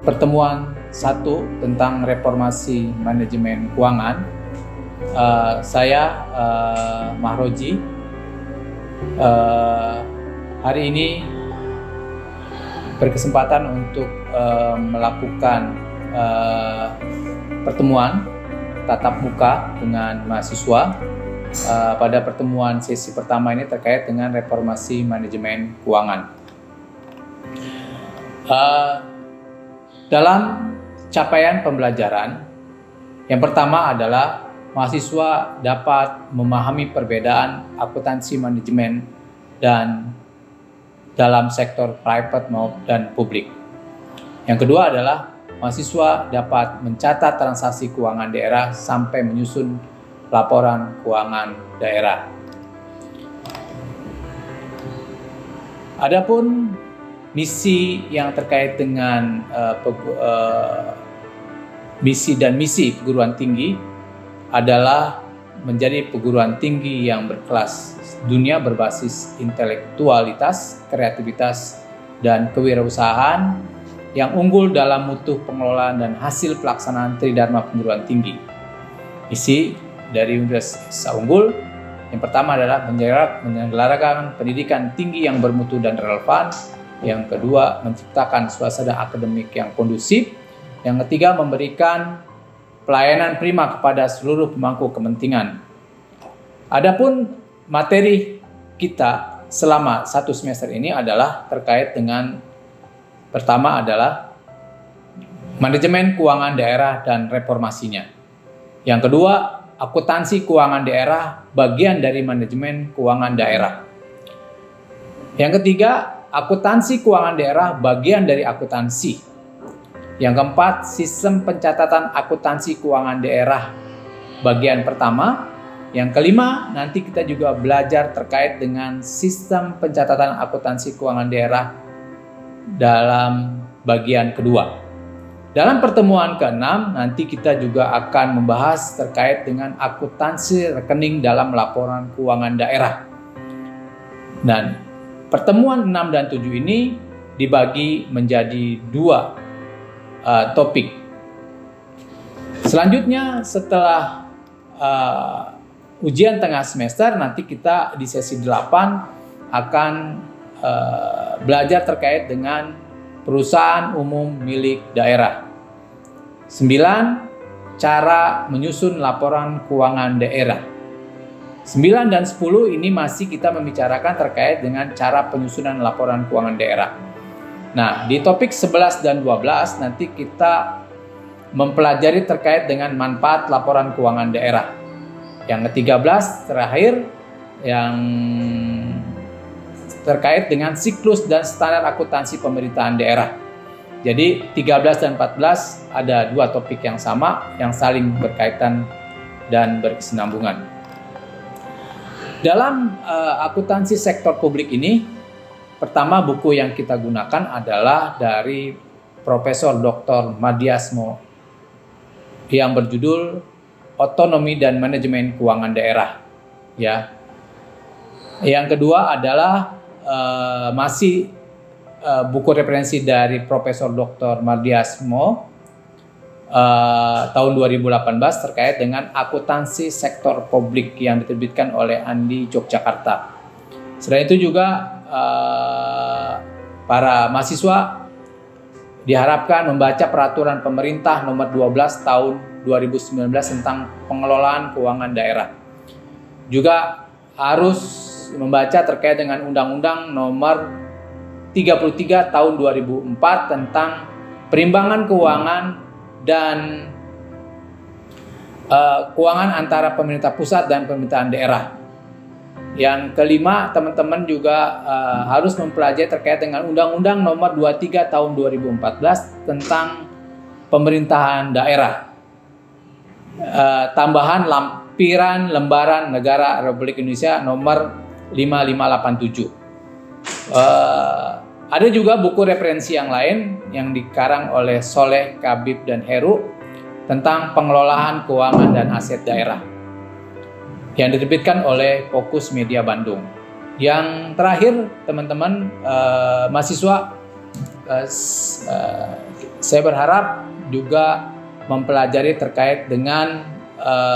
pertemuan 1 tentang reformasi manajemen keuangan. Saya Mahroji. Hari ini berkesempatan untuk melakukan pertemuan tatap muka dengan mahasiswa. Pada pertemuan sesi pertama ini terkait dengan reformasi manajemen keuangan. Dalam capaian pembelajaran, yang pertama adalah mahasiswa dapat memahami perbedaan akuntansi manajemen dan dalam sektor private dan publik. Yang kedua adalah mahasiswa dapat mencatat transaksi keuangan daerah sampai menyusun laporan keuangan daerah. Adapun misi yang terkait dengan misi perguruan tinggi adalah menjadi perguruan tinggi yang berkelas dunia berbasis intelektualitas, kreativitas, dan kewirausahaan yang unggul dalam mutu pengelolaan dan hasil pelaksanaan Tridharma Perguruan Tinggi. Misi dari Universitas Unggul yang pertama adalah menyelenggarakan pendidikan tinggi yang bermutu dan relevan. Yang kedua, menciptakan suasana akademik yang kondusif. Yang ketiga, memberikan pelayanan prima kepada seluruh pemangku kepentingan. Adapun materi kita selama 1 semester ini adalah terkait dengan pertama adalah manajemen keuangan daerah dan reformasinya. Yang kedua, akuntansi keuangan daerah bagian dari manajemen keuangan daerah. Yang ketiga, akuntansi keuangan daerah bagian dari akuntansi. Yang keempat, sistem pencatatan akuntansi keuangan daerah bagian pertama. Yang kelima, nanti kita juga belajar terkait dengan sistem pencatatan akuntansi keuangan daerah dalam bagian kedua. Dalam pertemuan ke-6, nanti kita juga akan membahas terkait dengan akuntansi rekening dalam laporan keuangan daerah. Dan pertemuan 6 dan 7 ini dibagi menjadi 2 topik. Selanjutnya setelah ujian tengah semester, nanti kita di sesi 8 akan belajar terkait dengan perusahaan umum milik daerah. 9. Cara menyusun laporan keuangan daerah. 9 dan 10 ini masih kita membicarakan terkait dengan cara penyusunan laporan keuangan daerah. Nah, di topik 11 dan 12 nanti kita mempelajari terkait dengan manfaat laporan keuangan daerah. Yang ke-13 terakhir yang terkait dengan siklus dan standar akuntansi pemerintahan daerah. Jadi 13 dan 14 ada 2 topik yang sama yang saling berkaitan dan berkesinambungan. Dalam akuntansi sektor publik ini, pertama buku yang kita gunakan adalah dari Profesor Dr. Madiasmo yang berjudul Otonomi dan Manajemen Keuangan Daerah. Ya. Yang kedua adalah masih buku referensi dari Profesor Dr. Madiasmo tahun 2018 terkait dengan akuntansi sektor publik yang diterbitkan oleh Andi Yogyakarta. Selain itu juga para mahasiswa diharapkan membaca peraturan pemerintah nomor 12 tahun 2019 tentang pengelolaan keuangan daerah. Juga harus membaca terkait dengan Undang-Undang nomor 33 tahun 2004 tentang perimbangan keuangan dan keuangan antara pemerintah pusat dan pemerintahan daerah. Yang kelima, teman-teman juga harus mempelajari terkait dengan Undang-Undang nomor 23 tahun 2014 tentang pemerintahan daerah. Tambahan lampiran lembaran negara Republik Indonesia nomor 5587. Ada juga buku referensi yang lain yang dikarang oleh Soleh, Kabib, dan Heru tentang pengelolaan keuangan dan aset daerah yang diterbitkan oleh Fokus Media Bandung. Yang terakhir, teman-teman mahasiswa Saya berharap juga mempelajari terkait dengan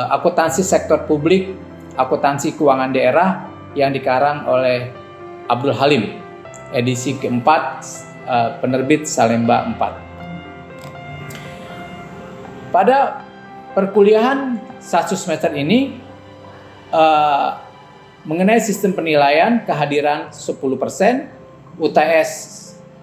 akuntansi sektor publik, akuntansi keuangan daerah yang dikarang oleh Abdul Halim, edisi keempat, penerbit Salemba 4. Pada perkuliahan 1 semester ini mengenai sistem penilaian kehadiran 10%, UTS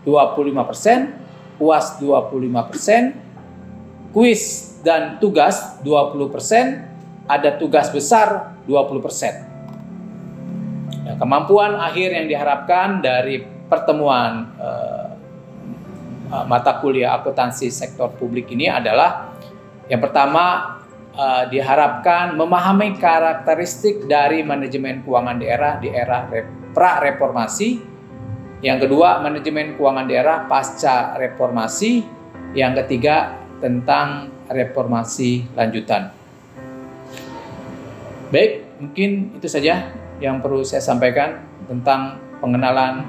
25%, UAS 25%, kuis dan tugas 20%, ada tugas besar 20%. Nah, kemampuan akhir yang diharapkan dari pertemuan mata kuliah akuntansi sektor publik ini adalah yang pertama, diharapkan memahami karakteristik dari manajemen keuangan daerah di era pra-reformasi. Yang kedua, manajemen keuangan daerah pasca reformasi. Yang ketiga, tentang reformasi lanjutan. Baik, mungkin itu saja yang perlu saya sampaikan tentang pengenalan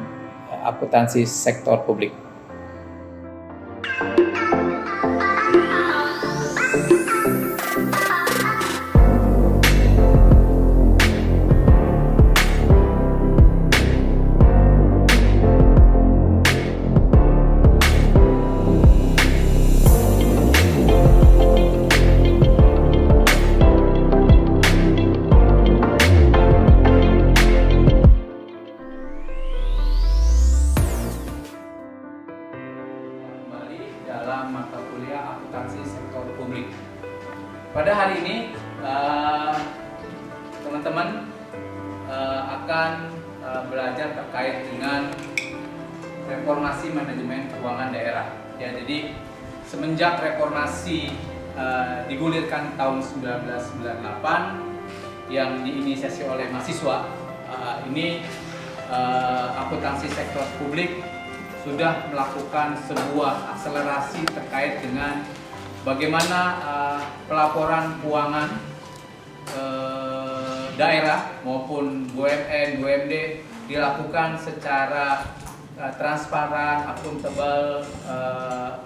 akuntansi sektor publik. Dalam mata kuliah akuntansi sektor publik. Pada hari ini teman-teman akan belajar terkait dengan reformasi manajemen keuangan daerah. Ya, jadi semenjak reformasi digulirkan tahun 1998 yang diinisiasi oleh mahasiswa, ini akuntansi sektor publik sudah melakukan sebuah akselerasi terkait dengan bagaimana pelaporan keuangan daerah maupun BUMN, BUMD dilakukan secara transparan, akuntabel,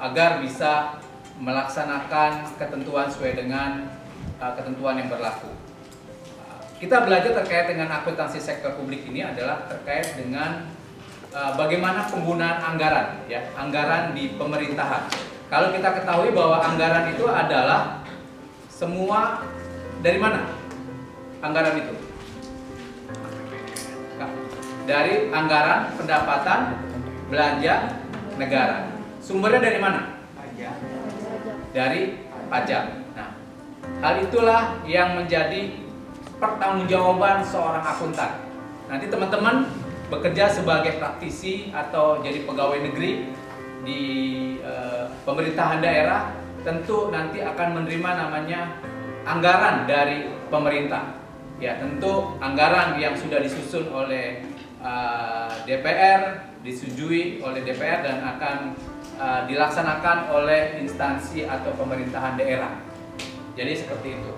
agar bisa melaksanakan ketentuan sesuai dengan ketentuan yang berlaku. Kita belajar terkait dengan akuntansi sektor publik ini adalah terkait dengan bagaimana penggunaan anggaran, ya, anggaran di pemerintahan. Kalau kita ketahui bahwa anggaran itu adalah semua dari mana? Anggaran itu dari anggaran pendapatan belanja negara. Sumbernya dari mana? Dari pajak. Nah, hal itulah yang menjadi pertanggungjawaban seorang akuntan. Nanti teman-teman bekerja sebagai praktisi atau jadi pegawai negeri di pemerintahan daerah, tentu nanti akan menerima namanya anggaran dari pemerintah. Ya, tentu anggaran yang sudah disusun oleh DPR, disetujui oleh DPR dan akan dilaksanakan oleh instansi atau pemerintahan daerah. Jadi seperti itu.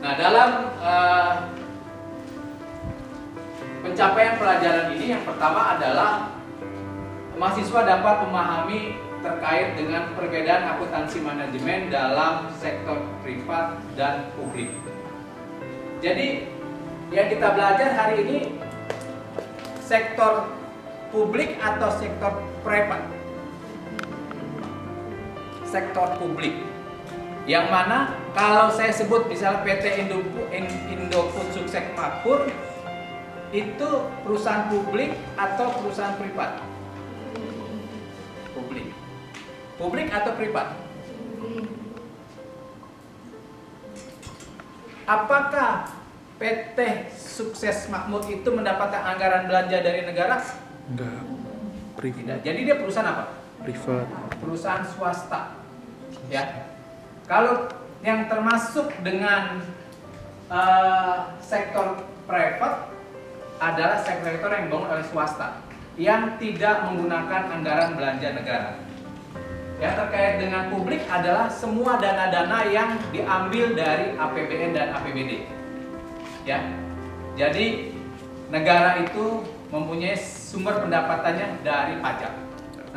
Nah, dalam pencapaian pelajaran ini yang pertama adalah mahasiswa dapat memahami terkait dengan perbedaan akuntansi manajemen dalam sektor privat dan publik. Jadi yang kita belajar hari ini sektor publik atau sektor privat. Sektor publik. Yang mana kalau saya sebut misalnya PT Indofood Sukses Makmur itu perusahaan publik atau perusahaan privat? Publik. Publik atau privat? Apakah PT Sukses Makmur itu mendapatkan anggaran belanja dari negara? Enggak. Privat. Tidak. Jadi dia perusahaan apa? Privat. Perusahaan swasta. Ya. Kalau yang termasuk dengan sektor privat adalah sektor yang dibangun oleh swasta yang tidak menggunakan anggaran belanja negara. Yang terkait dengan publik adalah semua dana-dana yang diambil dari APBN dan APBD. Ya, jadi negara itu mempunyai sumber pendapatannya dari pajak.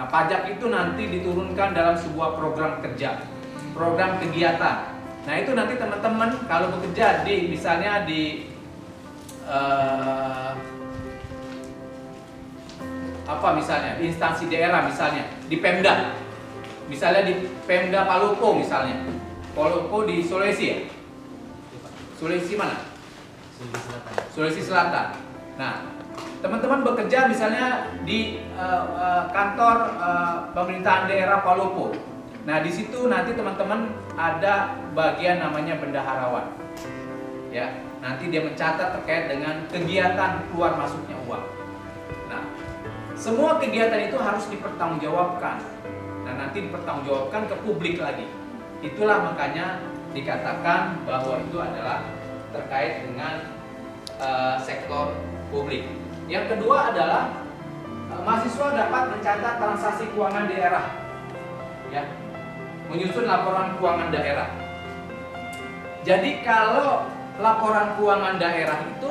Nah, pajak itu nanti diturunkan dalam sebuah program kerja, program kegiatan. Nah, itu nanti teman-teman kalau bekerja di misalnya di misalnya di instansi daerah, misalnya di Pemda, misalnya di Pemda Palopo misalnya, Palopo di Sulawesi ya, Sulawesi mana? Sulawesi Selatan. Nah, teman-teman bekerja misalnya di kantor pemerintahan daerah Palopo. Nah, di situ nanti teman-teman ada bagian namanya bendaharawan. Ya, nanti dia mencatat terkait dengan kegiatan keluar masuknya uang. Nah, semua kegiatan itu harus dipertanggungjawabkan. Nah, nanti dipertanggungjawabkan ke publik lagi. Itulah makanya dikatakan bahwa itu adalah terkait dengan sektor publik. Yang kedua adalah mahasiswa dapat mencatat transaksi keuangan daerah, ya, menyusun laporan keuangan daerah. Jadi kalau laporan keuangan daerah itu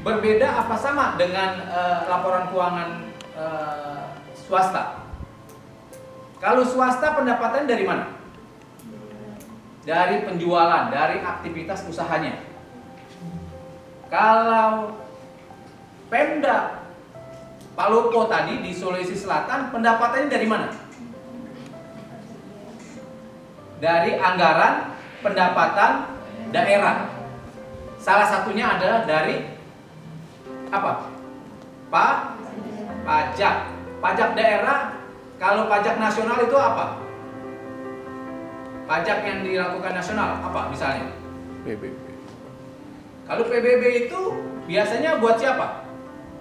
berbeda apa sama dengan laporan keuangan swasta? Kalau swasta pendapatan dari mana? Dari penjualan, dari aktivitas usahanya. Kalau Pemda Palopo tadi di Sulawesi Selatan pendapatannya dari mana? Dari anggaran pendapatan daerah. Salah satunya adalah dari apa? Pajak. Pajak daerah. Kalau pajak nasional itu apa? Pajak yang dilakukan nasional apa misalnya? PBB. Kalau PBB itu biasanya buat siapa?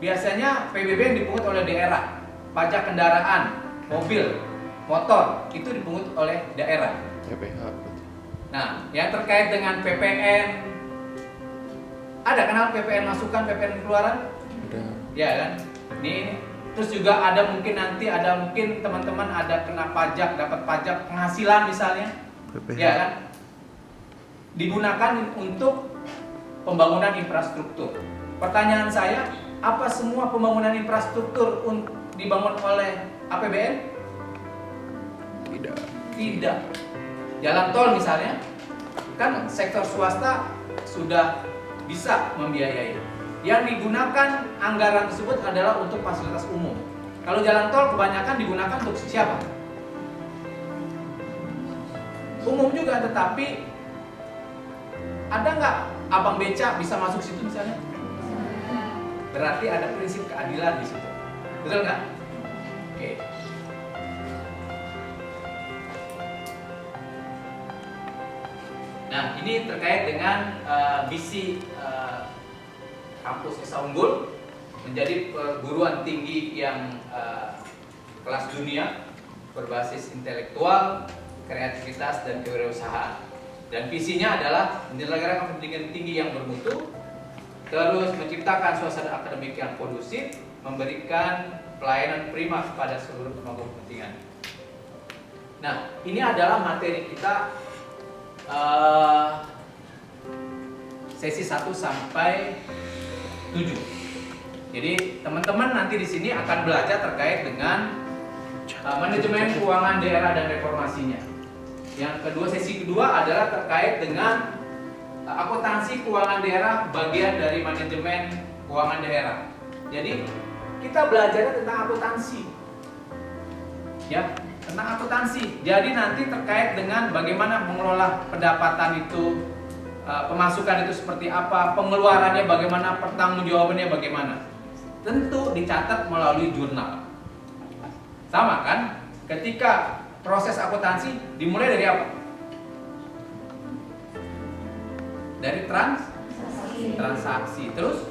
Biasanya PBB yang dipungut oleh daerah. Pajak kendaraan, mobil, motor itu dipungut oleh daerah. PPH. Nah, yang terkait dengan PPN, ada kenal PPN masukan, PPN keluaran? Ada. Ya kan? Ini terus juga ada mungkin nanti ada mungkin teman-teman ada kena pajak, dapat pajak penghasilan misalnya. PPH. Ya kan? Digunakan untuk pembangunan infrastruktur. Pertanyaan saya, apa semua pembangunan infrastruktur dibangun oleh APBN? Tidak. Tidak. Jalan tol misalnya, kan sektor swasta sudah bisa membiayai. Yang digunakan anggaran tersebut adalah untuk fasilitas umum. Kalau jalan tol kebanyakan digunakan untuk siapa? Umum juga, tetapi ada nggak abang beca bisa masuk situ misalnya? Berarti ada prinsip keadilan di situ. Betul nggak? Oke. Nah, ini terkait dengan misi kampus Esa Unggul menjadi perguruan tinggi yang kelas dunia berbasis intelektual, kreativitas dan kewirausahaan. Dan visinya adalah menyelenggarakan pendidikan tinggi yang bermutu, terus menciptakan suasana akademik yang kondusif, memberikan pelayanan prima kepada seluruh pemangku kepentingan. Nah, ini adalah materi kita sesi 1 sampai 7. Jadi teman-teman nanti di sini akan belajar terkait dengan manajemen keuangan daerah dan reformasinya. Yang kedua, sesi kedua adalah terkait dengan akuntansi keuangan daerah, bagian dari manajemen keuangan daerah. Jadi kita belajar tentang akuntansi, ya, tentang akuntansi. Jadi nanti terkait dengan bagaimana mengelola pendapatan itu, pemasukan itu seperti apa, pengeluarannya bagaimana, pertanggungjawabannya bagaimana. Tentu dicatat melalui jurnal. Sama kan? Ketika proses akuntansi dimulai dari apa? Dari transaksi. Terus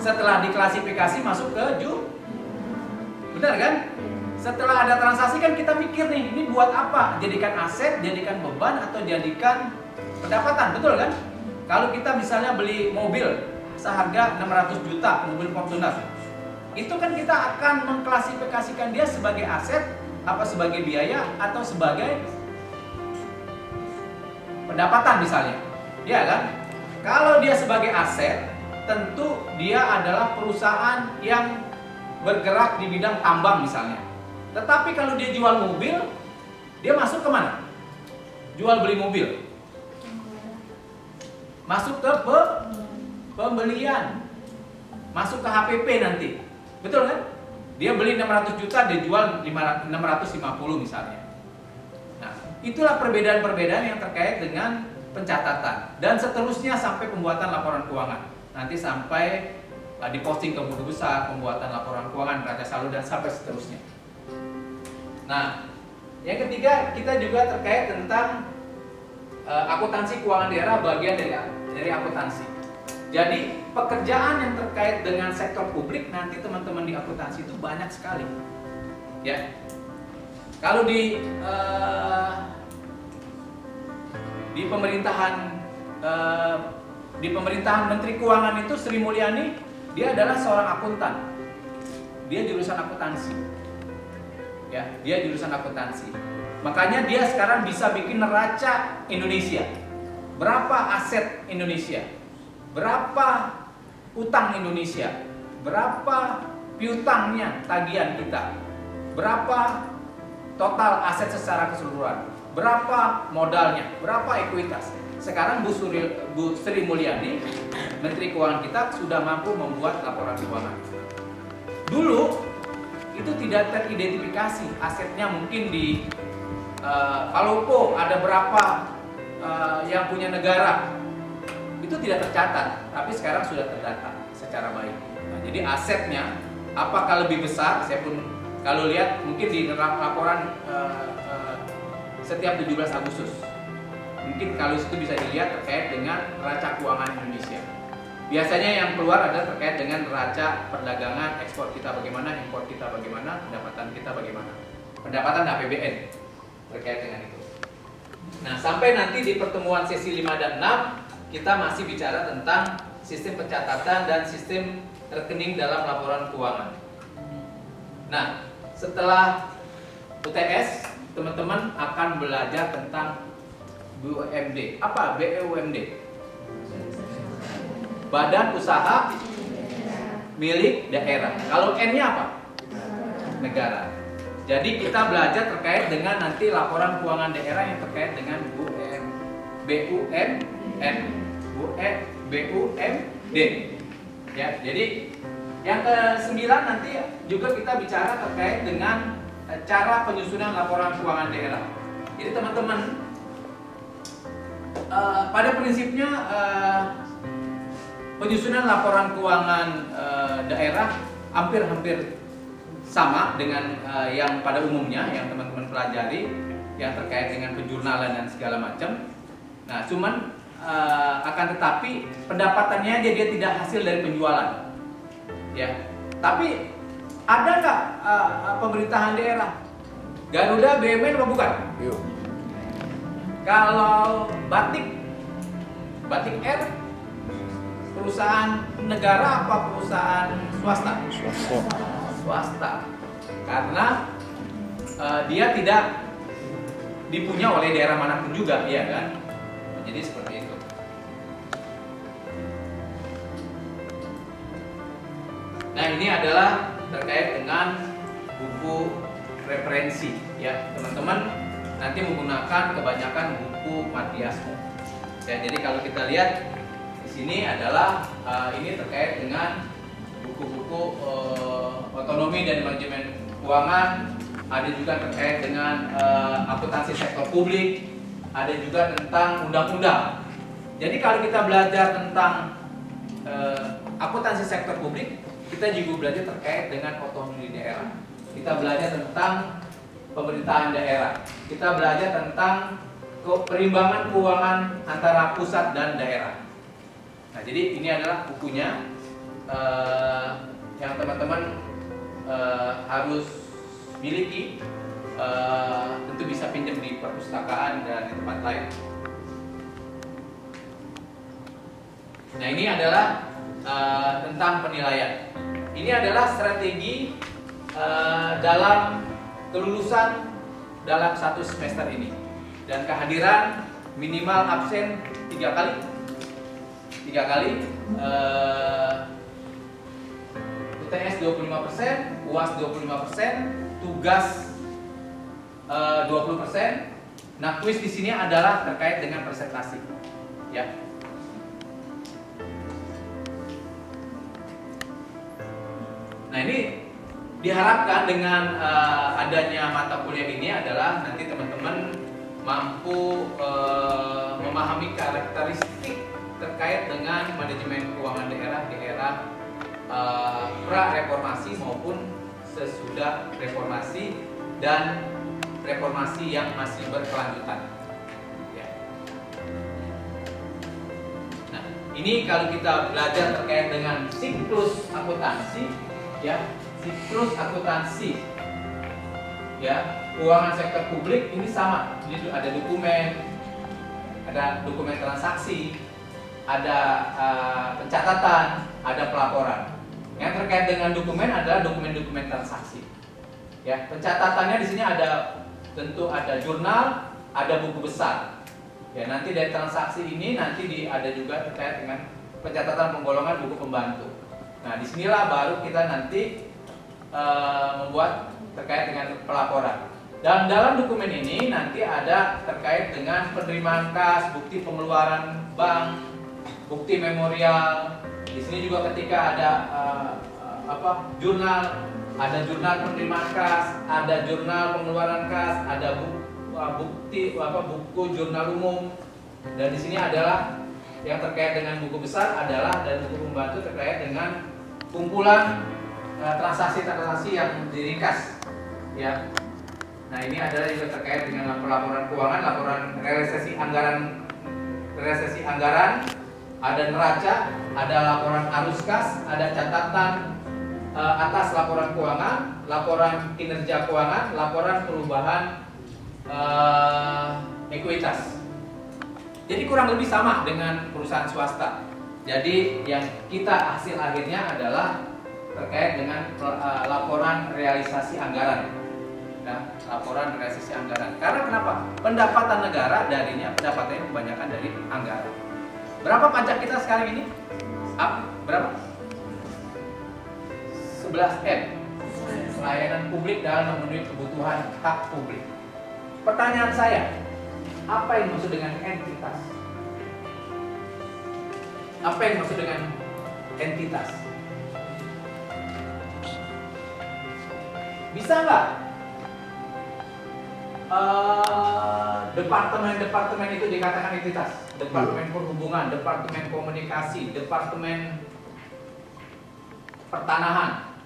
setelah diklasifikasi masuk ke benar kan? Setelah ada transaksi kan kita mikir nih, ini buat apa? Jadikan aset, jadikan beban, atau jadikan pendapatan, betul kan? Kalau kita misalnya beli mobil seharga 600 juta, mobil Fortuner, itu kan kita akan mengklasifikasikan dia sebagai aset, apa sebagai biaya, atau sebagai pendapatan misalnya, ya kan? Kalau dia sebagai aset, tentu dia adalah perusahaan yang bergerak di bidang tambang misalnya. Tetapi kalau dia jual mobil, dia masuk ke mana? Jual beli mobil. Masuk ke pembelian. Masuk ke HPP nanti. Betul kan? Dia beli 600 juta, dia jual 650 misalnya. Nah, itulah perbedaan-perbedaan yang terkait dengan pencatatan. Dan seterusnya sampai pembuatan laporan keuangan. Nanti sampai diposting ke buku besar, pembuatan laporan keuangan, neraca saldo, dan sampai seterusnya. Nah, yang ketiga kita juga terkait tentang akuntansi keuangan daerah, bagian dari akuntansi. Jadi pekerjaan yang terkait dengan sektor publik nanti teman-teman di akuntansi itu banyak sekali. Ya, kalau di pemerintahan Menteri Keuangan itu Sri Mulyani, dia adalah seorang akuntan. Dia jurusan akuntansi. Ya, dia jurusan akuntansi. Makanya dia sekarang bisa bikin neraca Indonesia. Berapa aset Indonesia? Berapa utang Indonesia? Berapa piutangnya tagihan kita? Berapa total aset secara keseluruhan? Berapa modalnya? Berapa ekuitas? Sekarang Bu Sri Mulyani, Menteri Keuangan kita, sudah mampu membuat laporan keuangan. Dulu itu tidak teridentifikasi asetnya, mungkin di Palopo ada berapa yang punya negara, itu tidak tercatat, tapi sekarang sudah terdata secara baik. Nah, jadi asetnya apakah lebih besar? Saya pun kalau lihat mungkin di laporan setiap 17 Agustus, mungkin kalau itu bisa dilihat terkait dengan neraca keuangan Indonesia. Biasanya yang keluar adalah terkait dengan neraca perdagangan, ekspor kita bagaimana, impor kita bagaimana, pendapatan kita bagaimana, pendapatan APBN terkait dengan itu. Nah, sampai nanti di pertemuan sesi 5 dan 6 kita masih bicara tentang sistem pencatatan dan sistem rekening dalam laporan keuangan. Nah, setelah UTS, teman-teman akan belajar tentang BUMD. Apa BUMD? Badan Usaha Milik Daerah. Kalau N-nya apa? Negara. Jadi kita belajar terkait dengan nanti laporan keuangan daerah yang terkait dengan BUMD. Ya, jadi yang ke-9 nanti juga kita bicara terkait dengan cara penyusunan laporan keuangan daerah. Jadi teman-teman, pada prinsipnya penyusunan laporan keuangan daerah hampir-hampir sama dengan yang pada umumnya yang teman-teman pelajari, yang terkait dengan penjurnalan dan segala macam. Nah, cuman akan tetapi pendapatannya dia tidak hasil dari penjualan, ya. Tapi ada nggak pemerintahan daerah? Garuda BUMN apa bukan? Yuk. Kalau Batik Air perusahaan negara apa perusahaan swasta? Swasta. Karena dia tidak dipunya oleh daerah manapun juga, ya kan? Jadi seperti itu. Nah, ini adalah terkait dengan buku referensi, ya teman-teman. Nanti menggunakan kebanyakan buku Matiasmo. Ya, jadi kalau kita lihat di sini adalah ini terkait dengan buku-buku otonomi dan manajemen keuangan, ada juga terkait dengan akuntansi sektor publik, ada juga tentang undang-undang. Jadi kalau kita belajar tentang akuntansi sektor publik, kita juga belajar terkait dengan otonomi daerah. Kita belajar tentang pemerintahan daerah. Kita belajar tentang perimbangan keuangan antara pusat dan daerah. Nah, jadi ini adalah bukunya yang teman-teman harus miliki. Tentu bisa pinjam di perpustakaan dan di tempat lain. Nah, ini adalah tentang penilaian. Ini adalah strategi dalam kelulusan dalam satu semester ini, dan kehadiran minimal absen 3 kali. 3 kali. UTS 25%, UAS 25%, tugas 20%. Nah, kuis di sini adalah terkait dengan presentasi, ya. Nah, ini diharapkan dengan adanya mata kuliah ini adalah nanti teman-teman mampu memahami karakteristik terkait dengan manajemen keuangan daerah di era pra-reformasi maupun sesudah reformasi dan reformasi yang masih berkelanjutan. Ya. Nah, ini kalau kita belajar terkait dengan siklus akuntansi, ya, siklus akuntansi, ya, keuangan sektor publik ini sama. Jadi ada dokumen transaksi, ada pencatatan, ada pelaporan. Yang terkait dengan dokumen adalah dokumen-dokumen transaksi. Ya, pencatatannya di sini tentu ada jurnal, ada buku besar. Ya, nanti dari transaksi ini ada juga terkait dengan pencatatan penggolongan buku pembantu. Nah, disinilah baru kita nanti membuat terkait dengan pelaporan. Dan dalam dokumen ini nanti ada terkait dengan penerimaan kas, bukti pengeluaran bank, bukti memorial. Di sini juga ketika ada jurnal. Ada jurnal penerimaan kas, ada jurnal pengeluaran kas, ada buku jurnal umum, dan di sini adalah yang terkait dengan buku besar adalah dan buku pembantu terkait dengan kumpulan transaksi-transaksi yang diringkas, ya. Nah, ini adalah juga terkait dengan laporan keuangan, laporan realisasi anggaran, ada neraca, ada laporan arus kas, ada catatan atas laporan keuangan, laporan kinerja keuangan, laporan perubahan ekuitas. Jadi kurang lebih sama dengan perusahaan swasta. Jadi yang kita hasil akhirnya adalah terkait dengan laporan realisasi anggaran. Nah, laporan realisasi anggaran. Karena kenapa? Pendapatan negara pendapatannya kebanyakan dari anggaran. Berapa pajak kita sekarang ini? Berapa? 11M, pelayanan publik dalam memenuhi kebutuhan hak publik. Pertanyaan saya, apa yang dimaksud dengan entitas? Apa yang dimaksud dengan entitas? Bisa nggak departemen-departemen itu dikatakan entitas? Departemen perhubungan, departemen komunikasi, departemen pertanahan.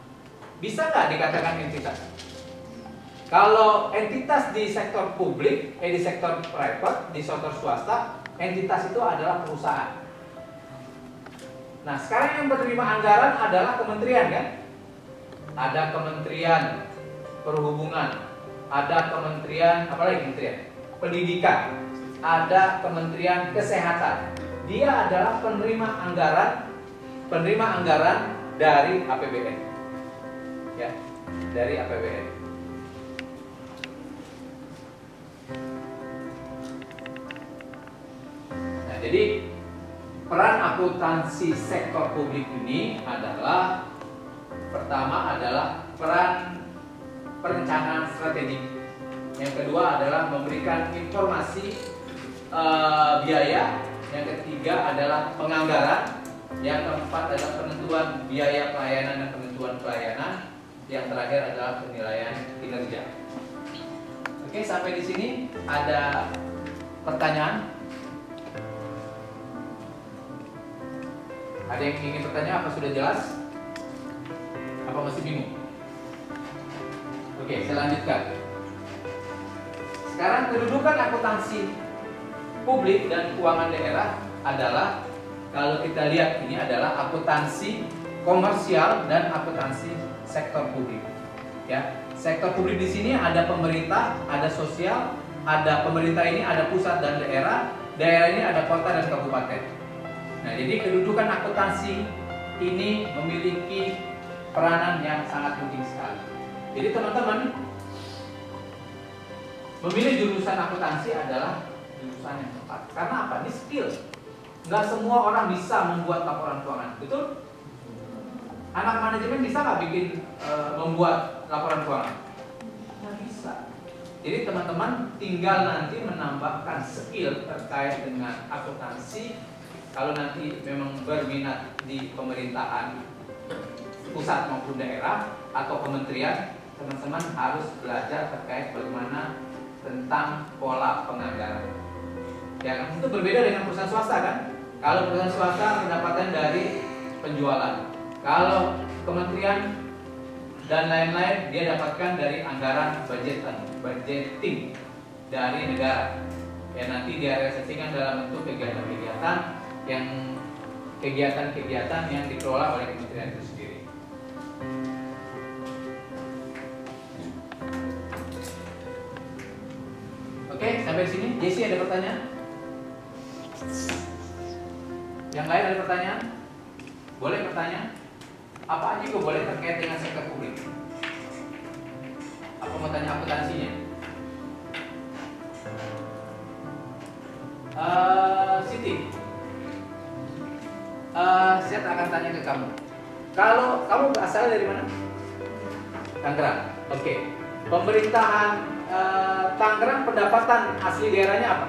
Bisa nggak dikatakan entitas? Kalau entitas di sektor publik, di sektor private, di sektor swasta, entitas itu adalah perusahaan. Nah, sekarang yang menerima anggaran adalah kementerian, kan? Ada kementerian perhubungan, ada kementerian, apalagi kementerian? Pendidikan, ada kementerian kesehatan. Dia adalah penerima anggaran dari APBN. Ya, dari APBN. Nah, jadi peran akuntansi sektor publik ini adalah pertama adalah peran perencanaan strategik. Yang kedua adalah memberikan informasi biaya. Yang ketiga adalah penganggaran. Yang keempat adalah penentuan biaya pelayanan dan penentuan pelayanan. Yang terakhir adalah penilaian kinerja. Oke, sampai di sini ada pertanyaan? Ada yang ingin bertanya? Apa sudah jelas? Apa masih bingung? Oke, saya lanjutkan. Sekarang kedudukan akuntansi publik dan keuangan daerah adalah, kalau kita lihat ini adalah akuntansi komersial dan akuntansi sektor publik. Ya, sektor publik di sini ada pemerintah, ada sosial, ada pemerintah ini ada pusat dan daerah ini ada kota dan kabupaten. Nah, jadi kedudukan akuntansi ini memiliki peranan yang sangat penting sekali. Jadi teman-teman, memilih jurusan akuntansi adalah jurusan yang tepat. Karena apa? Ini skill. Nggak semua orang bisa membuat laporan keuangan, betul? Anak manajemen bisa nggak bikin membuat laporan keuangan? Nggak bisa. Jadi teman-teman tinggal nanti menambahkan skill terkait dengan akuntansi. Kalau nanti memang berminat di pemerintahan pusat maupun daerah atau kementerian, teman-teman harus belajar terkait bagaimana tentang pola penganggaran. Ya, itu berbeda dengan perusahaan swasta kan? Kalau perusahaan swasta pendapatan dari penjualan. Kalau kementerian dan lain-lain dia dapatkan dari anggaran budgeting dari negara. Ya, nanti direalisasikan dalam bentuk kegiatan-kegiatan yang dikelola oleh kementerian itu sendiri. Oke, sampai sini. Jesse ada pertanyaan? Yang lain ada pertanyaan? Boleh bertanya? Apa aja juga boleh terkait dengan sektor publik. Apa mau tanya akuntansinya? Siti, saya akan tanya ke kamu. Kalau kamu berasal dari mana? Tangerang. Oke. Pemerintahan Tangerang pendapatan asli daerahnya apa?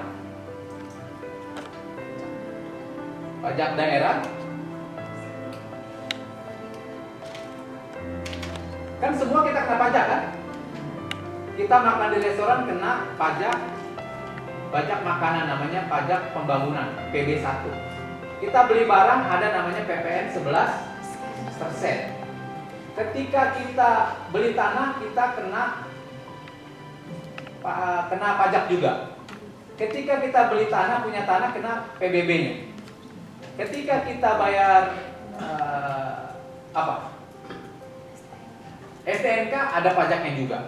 Pajak daerah. Kan semua kita kena pajak kan? Kita makan di restoran kena pajak makanan, namanya pajak pembangunan PB1. Kita beli barang ada namanya PPN 11%. Ketika kita beli tanah kita kena pajak juga. Ketika kita beli tanah, punya tanah, kena PBB-nya. Ketika kita bayar STNK ada pajaknya juga.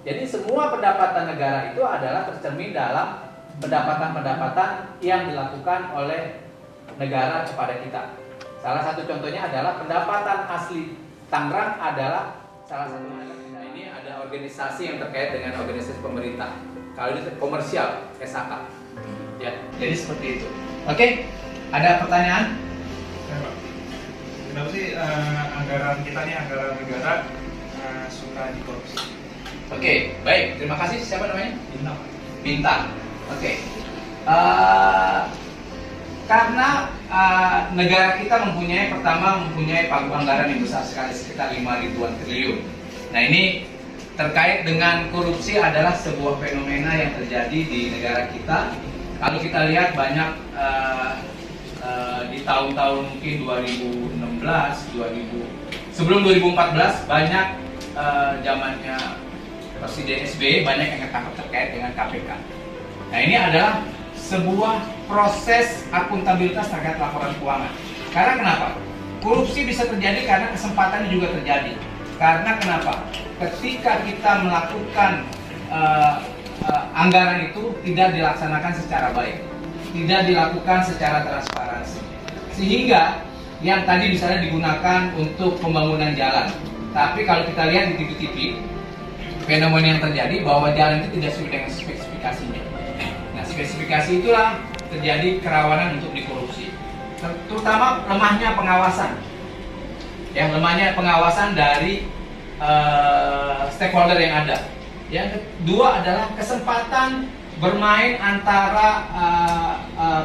Jadi semua pendapatan negara itu adalah tercermin dalam pendapatan-pendapatan yang dilakukan oleh negara kepada kita. Salah satu contohnya adalah pendapatan asli Tangerang adalah salah satunya. Nah, ini ada organisasi yang terkait dengan organisasi pemerintah. Kalau ini komersial, SHK. Ya, jadi seperti itu. Oke, ada pertanyaan? Ya, Pak. Kenapa sih anggaran kita nih, anggaran negara suka dikorupsi? Oke, baik. Terima kasih. Siapa namanya? Bintang. Bintang. Oke. Karena negara kita mempunyai pagu anggaran yang besar sekali, sekitar 5 ribuan triliun. Nah, ini terkait dengan korupsi adalah sebuah fenomena yang terjadi di negara kita. Kalau kita lihat banyak di tahun-tahun mungkin 2016, sebelum 2014 banyak zamannya Presiden SBY banyak yang ketangkap terkait dengan KPK. Nah, ini adalah sebuah proses akuntabilitas terkait laporan keuangan. Karena kenapa? Korupsi bisa terjadi karena kesempatannya juga terjadi. Karena kenapa? Ketika kita melakukan anggaran itu tidak dilaksanakan secara baik, tidak dilakukan secara transparansi, sehingga yang tadi misalnya digunakan untuk pembangunan jalan, tapi kalau kita lihat di TV-TV, fenomena yang terjadi bahwa jalan itu tidak sesuai dengan spesifikasinya. Nah, spesifikasi itulah terjadi kerawanan untuk dikorupsi, terutama lemahnya pengawasan. Ya, lemahnya pengawasan dari stakeholder yang ada. Yang kedua adalah kesempatan bermain antara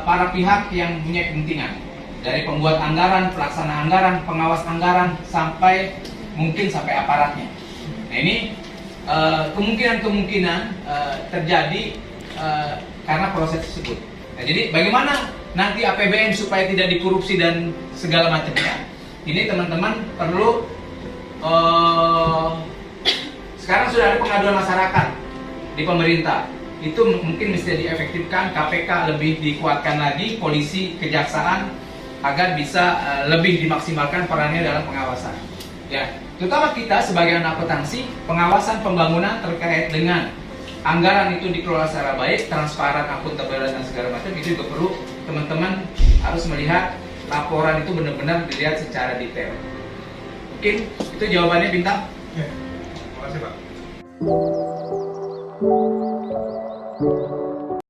para pihak yang punya kepentingan, dari pembuat anggaran, pelaksana anggaran, pengawas anggaran, sampai mungkin sampai aparatnya. Nah, ini kemungkinan terjadi karena proses tersebut. Nah, jadi bagaimana nanti APBN supaya tidak dikorupsi dan segala macamnya? Ini teman-teman perlu sekarang sudah ada pengaduan masyarakat di pemerintah. Itu mungkin bisa diefektifkan, KPK lebih dikuatkan lagi, polisi, kejaksaan, agar bisa lebih dimaksimalkan perannya dalam pengawasan. Ya, terutama kita sebagai anak akuntansi, pengawasan pembangunan terkait dengan anggaran itu dikelola secara baik, transparan, akuntabel dan segala macam, itu juga perlu teman-teman harus melihat laporan itu benar-benar dilihat secara detail. Mungkin itu jawabannya, Bintang. Ya, terima kasih, Pak.